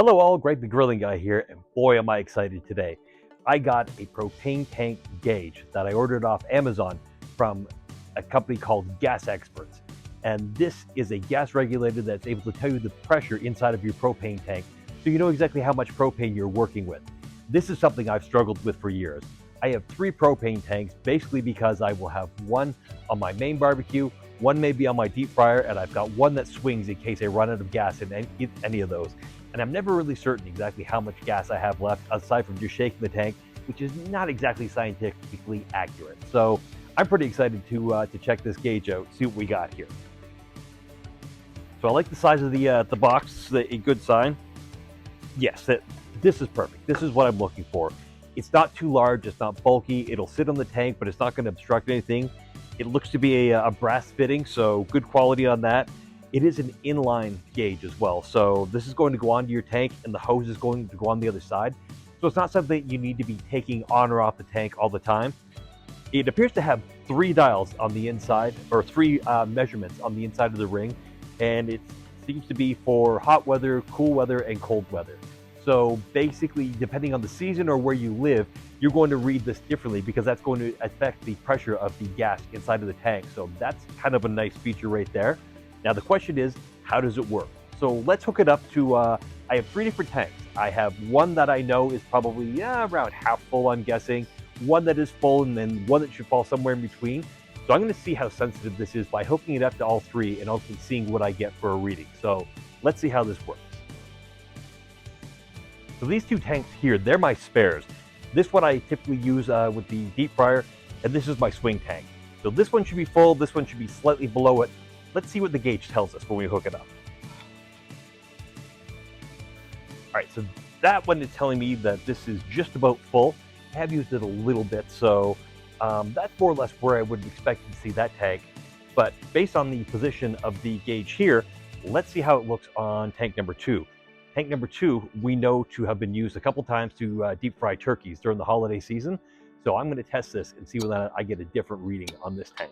Hello all, Greg the Grilling Guy here, and boy am I excited today. I got a propane tank gauge that I ordered off Amazon from a company called GasXpert. And this is a gas regulator that's able to tell you the pressure inside of your propane tank so you know exactly how much propane you're working with. This is something I've struggled with for years. I have 3 propane tanks basically because I will have one on my main barbecue, one maybe on my deep fryer, and I've got one that swings in case I run out of gas in any of those. And I'm never really certain exactly how much gas I have left aside from just shaking the tank, which is not exactly scientifically accurate. So I'm pretty excited to check this gauge out, see what we got here. So I like the size of the box, a good sign. Yes, this is perfect. This is what I'm looking for. It's not too large, it's not bulky, it'll sit on the tank, but it's not going to obstruct anything. It looks to be a brass fitting, so good quality on that. It is an inline gauge as well, so this is going to go onto your tank and the hose is going to go on the other side. So it's not something you need to be taking on or off the tank all the time. It appears to have 3 dials on the inside, or 3 measurements on the inside of the ring, and it seems to be for hot weather, cool weather, and cold weather. So basically, depending on the season or where you live, you're going to read this differently because that's going to affect the pressure of the gas inside of the tank. So that's kind of a nice feature right there. Now the question is, how does it work? So let's hook it up to, I have 3 different tanks. I have one that I know is probably around half full, I'm guessing, one that is full, and then one that should fall somewhere in between. So I'm going to see how sensitive this is by hooking it up to all 3 and also seeing what I get for a reading. So let's see how this works. So these 2 tanks here, they're my spares. This one I typically use with the deep fryer, and this is my swing tank. So this one should be full, this one should be slightly below it. Let's see what the gauge tells us when we hook it up. All right, so that one is telling me that this is just about full. I have used it a little bit, so that's more or less where I would expect to see that tank. But based on the position of the gauge here, let's see how it looks on tank number 2. Tank number 2, we know to have been used a couple times to deep fry turkeys during the holiday season. So I'm going to test this and see whether I get a different reading on this tank.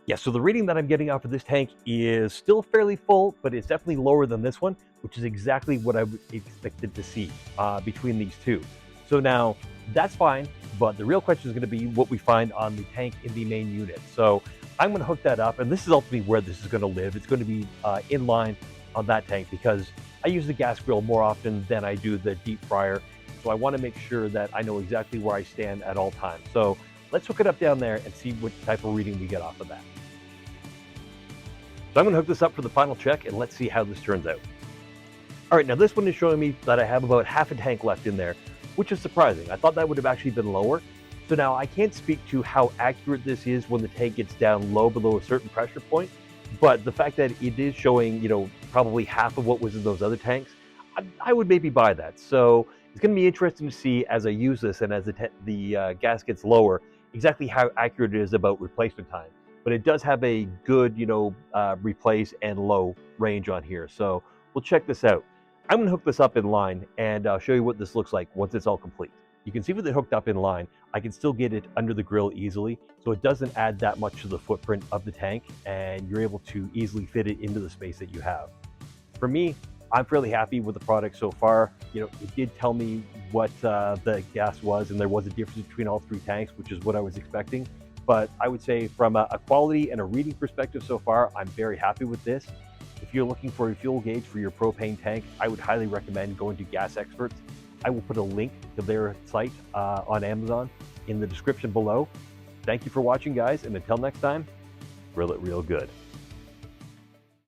Yeah, so the reading that I'm getting off of this tank is still fairly full, but it's definitely lower than this one, which is exactly what I expected to see between these 2. So now that's fine, but the real question is going to be what we find on the tank in the main unit. So I'm going to hook that up, and this is ultimately where this is going to live. It's going to be in line on that tank because I use the gas grill more often than I do the deep fryer. So I want to make sure that I know exactly where I stand at all times. So let's hook it up down there and see what type of reading we get off of that. So I'm going to hook this up for the final check, and let's see how this turns out. All right, now this one is showing me that I have about half a tank left in there, which is surprising. I thought that would have actually been lower. So now I can't speak to how accurate this is when the tank gets down low below a certain pressure point, but the fact that it is showing, probably half of what was in those other tanks, I would maybe buy that. So it's going to be interesting to see as I use this and as the gas gets lower, exactly how accurate it is about replacement time. But it does have a good, replace and low range on here. So we'll check this out. I'm going to hook this up in line and show you what this looks like once it's all complete. You can see with it hooked up in line, I can still get it under the grill easily, so it doesn't add that much to the footprint of the tank, and you're able to easily fit it into the space that you have. For me, I'm fairly happy with the product so far. It did tell me what the gas was, and there was a difference between all 3 tanks, which is what I was expecting. But I would say from a quality and a reading perspective so far, I'm very happy with this. If you're looking for a fuel gauge for your propane tank, I would highly recommend going to GasXpert. I will put a link to their site on Amazon in the description below. Thank you for watching, guys, and until next time, grill it real good.